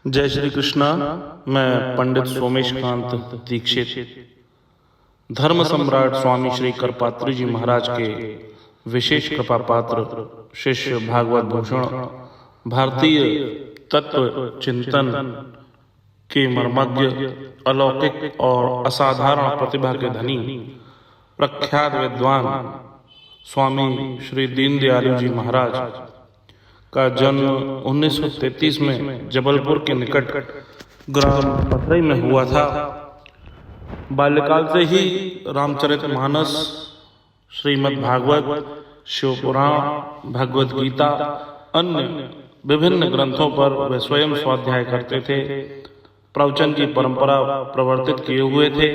जय श्री कृष्णा। मैं पंडित सोमेशकांत दीक्षित धर्म सम्राट स्वामी श्री करपात्री जी महाराज के विशेष कृपा पात्र शिष्य भागवत भूषण भारतीय तत्व चिंतन के मर्मज्ञ अलौकिक और असाधारण प्रतिभा के धनी प्रख्यात विद्वान स्वामी श्री दीनदयाल जी महाराज का जन्म 1933 में जबलपुर के निकट ग्राम पथरई में हुआ था। बाल्यकाल से ही रामचरितमानस, श्रीमद् भागवत, शिव पुराण, भगवद गीता, अन्य विभिन्न ग्रंथों पर वे स्वयं स्वाध्याय करते थे। प्रवचन की परंपरा प्रवर्तित किए हुए थे।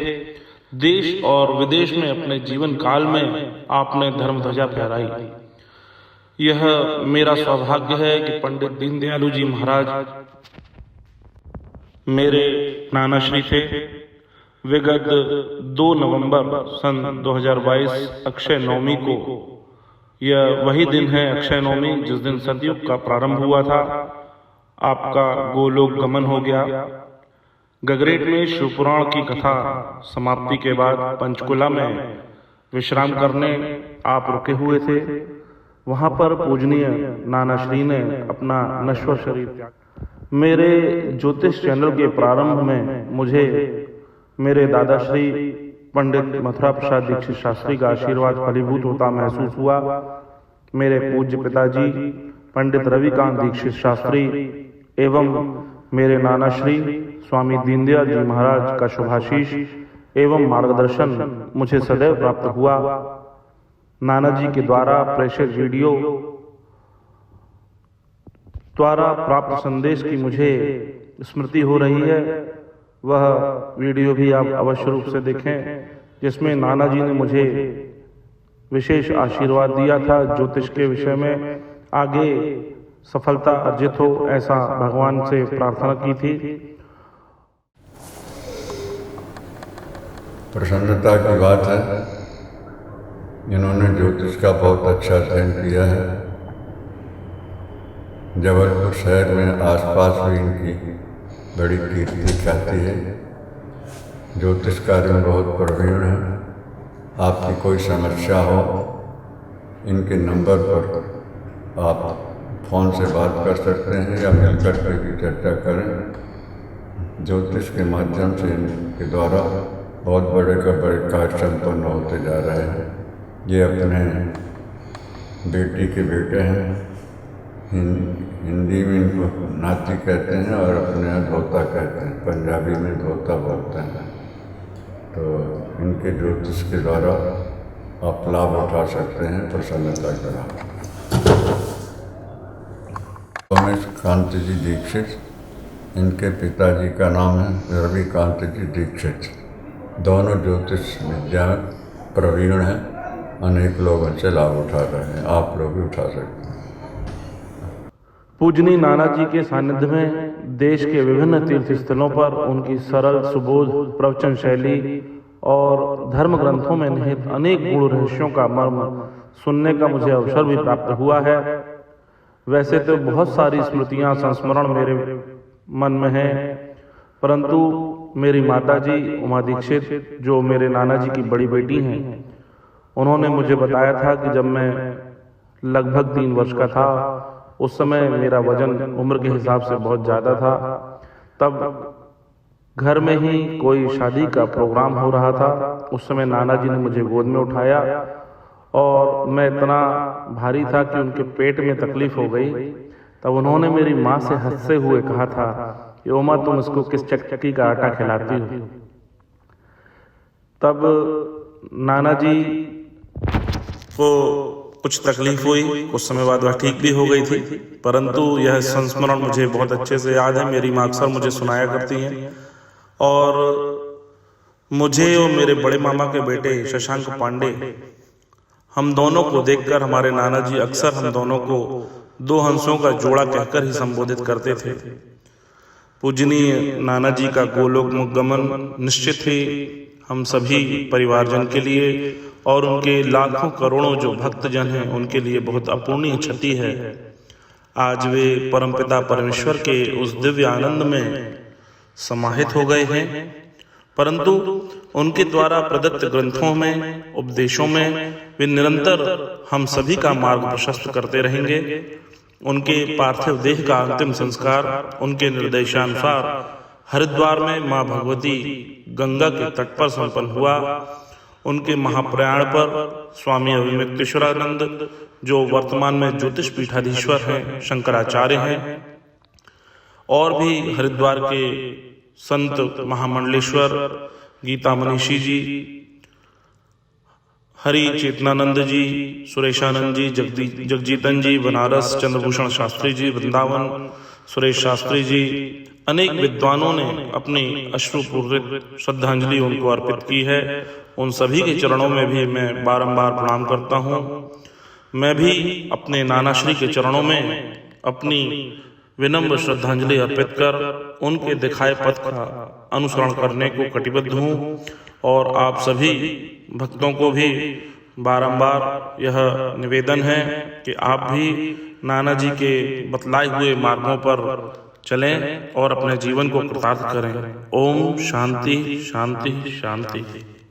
देश और विदेश में अपने जीवन काल में आपने धर्म ध्वजा फहराई। यह मेरा सौभाग्य है कि पंडित दीनदयाल जी महाराज मेरे नाना श्री थे। विगत 2 नवंबर सन 2022 अक्षय नवमी को, यह वही दिन है अक्षय नवमी जिस दिन सतयुग का प्रारंभ हुआ था, आपका गोलोक गमन हो गया। गगरेट में शिवपुराण की कथा समाप्ति के बाद पंचकुला में विश्राम करने आप रुके हुए थे। वहां पर पूजनीय नाना श्री ने अपना नश्वर शरीर त्याग। मेरे ज्योतिष चैनल के प्रारंभ में मुझे मेरे दादाश्री पंडित मथुरा प्रसाद दीक्षित शास्त्री का आशीर्वाद फलीभूत होता महसूस हुआ। मेरे पूज्य पिताजी पंडित रविकांत दीक्षित शास्त्री एवं मेरे नाना श्री स्वामी दीनदयाल जी महाराज का शुभाशीष एवं मार्गदर्शन मुझे सदैव प्राप्त हुआ। नाना जी के द्वारा प्रेषित वीडियो द्वारा प्राप्त संदेश की मुझे स्मृति हो रही है। वह वीडियो भी आप अवश्य रूप से देखें, जिसमें नाना जी ने मुझे विशेष आशीर्वाद दिया था। ज्योतिष के विषय में आगे सफलता अर्जित हो, ऐसा भगवान से प्रार्थना की थी। प्रसन्नता की बात है, इन्होंने ज्योतिष का बहुत अच्छा अध्ययन किया है। जबलपुर शहर में आसपास भी इनकी बड़ी कीर्ति ख्याति है। ज्योतिष कार्य में बहुत प्रवीण है। आपकी कोई समस्या हो, इनके नंबर पर आप फ़ोन से बात कर सकते हैं या मिलकर के भी चर्चा करें। ज्योतिष के माध्यम से इनके द्वारा बहुत बड़े का बड़े कार्य संपन्न होते जा रहे हैं। ये अपने बेटी के बेटे हैं। हिंदी में इनको नाती कहते हैं और अपने यहाँ धोता कहते हैं, पंजाबी में धोता बोलते हैं। तो इनके ज्योतिष के द्वारा आप लाभ उठा सकते हैं प्रसन्नता का लाभ। सोमेशकांत जी दीक्षित, इनके पिताजी का नाम है रविकांत जी दीक्षित। दोनों ज्योतिष विद्या प्रवीण हैं। अनेक लोग उनसे लाभ उठा रहे हैं, आप लोग भी उठा सकते हैं। पूजनीय नाना जी के सानिध्य में देश के विभिन्न तीर्थ स्थलों पर उनकी सरल सुबोध प्रवचन शैली और धर्म ग्रंथों में निहित अनेक गुण रहस्यों का मर्म सुनने का मुझे अवसर भी प्राप्त हुआ है। वैसे तो बहुत सारी स्मृतियां संस्मरण मेरे मन में हैं, परंतु मेरी माताजी उमा दीक्षित, जो मेरे नाना जी की बड़ी बेटी हैं, उन्होंने मुझे बताया था कि जब मैं लगभग 3 वर्ष का था, उस समय मेरा वजन उम्र के हिसाब से बहुत ज़्यादा था। तब घर में ही कोई शादी का प्रोग्राम हो रहा था। उस समय नाना जी ने मुझे गोद में उठाया और मैं इतना भारी था कि उनके पेट में तकलीफ हो गई। तब उन्होंने मेरी माँ से हंसते हुए कहा था कि उमा, तुम इसको किस चक्की का आटा खिलाती हो। तब नाना जी को कुछ तकलीफ हुई, कुछ समय बाद वह ठीक भी हो गई थी, परंतु यह संस्मरण मुझे बहुत अच्छे से याद है। मेरी माँ अक्सर मुझे सुनाया करती हैं और मुझे और मेरे बड़े मामा के बेटे शशांक पांडे, हम दोनों को देखकर हमारे नाना जी अक्सर हम दोनों को 2 हंसों का जोड़ा कहकर ही संबोधित करते थे। पूजनीय नाना जी का गोलोक गमन निश्चित ही हम सभी परिवारजन के लिए और उनके लाखों करोड़ों जो भक्तजन हैं उनके लिए बहुत अपूर्णीय क्षति है। आज वे परमपिता परमेश्वर के उस दिव्य आनंद में समाहित हो गए हैं, परंतु उनके द्वारा प्रदत्त ग्रंथों में, उपदेशों में वे निरंतर हम सभी का मार्ग प्रशस्त करते रहेंगे। उनके पार्थिव देह का अंतिम संस्कार उनके निर्देशानुसार हरिद्वार में मां भगवती गंगा के तट पर संपन्न हुआ। उनके महाप्रयाण पर स्वामी अभिमुक्तेश्वरानंद, जो वर्तमान में ज्योतिष पीठाधीश्वर हैं, शंकराचार्य हैं, और भी हरिद्वार के संत महामंडलेश्वर, गीता मनीषी जी, हरि चेतनानंद जी, सुरेशानंद जी, जगजीतन जी, बनारस, चंद्रभूषण शास्त्री जी, वृंदावन, सुरेश शास्त्री जी, अनेक विद्वानों ने अपनी अश्रुपूर्वक श्रद्धांजलि उनको अर्पित की है। उन सभी के चरणों में भी मैं बारंबार प्रणाम करता हूँ। मैं भी अपने नानाश्री के चरणों में अपनी विनम्र श्रद्धांजलि अर्पित कर उनके दिखाए पथ का अनुसरण करने को कटिबद्ध हूँ, और आप सभी भक्तों को भी बारंबार यह निवेदन है कि आप भी नाना जी के बतलाए हुए मार्गों पर चलें और अपने जीवन को कृतार्थ करें। ओम शांति शांति शांति।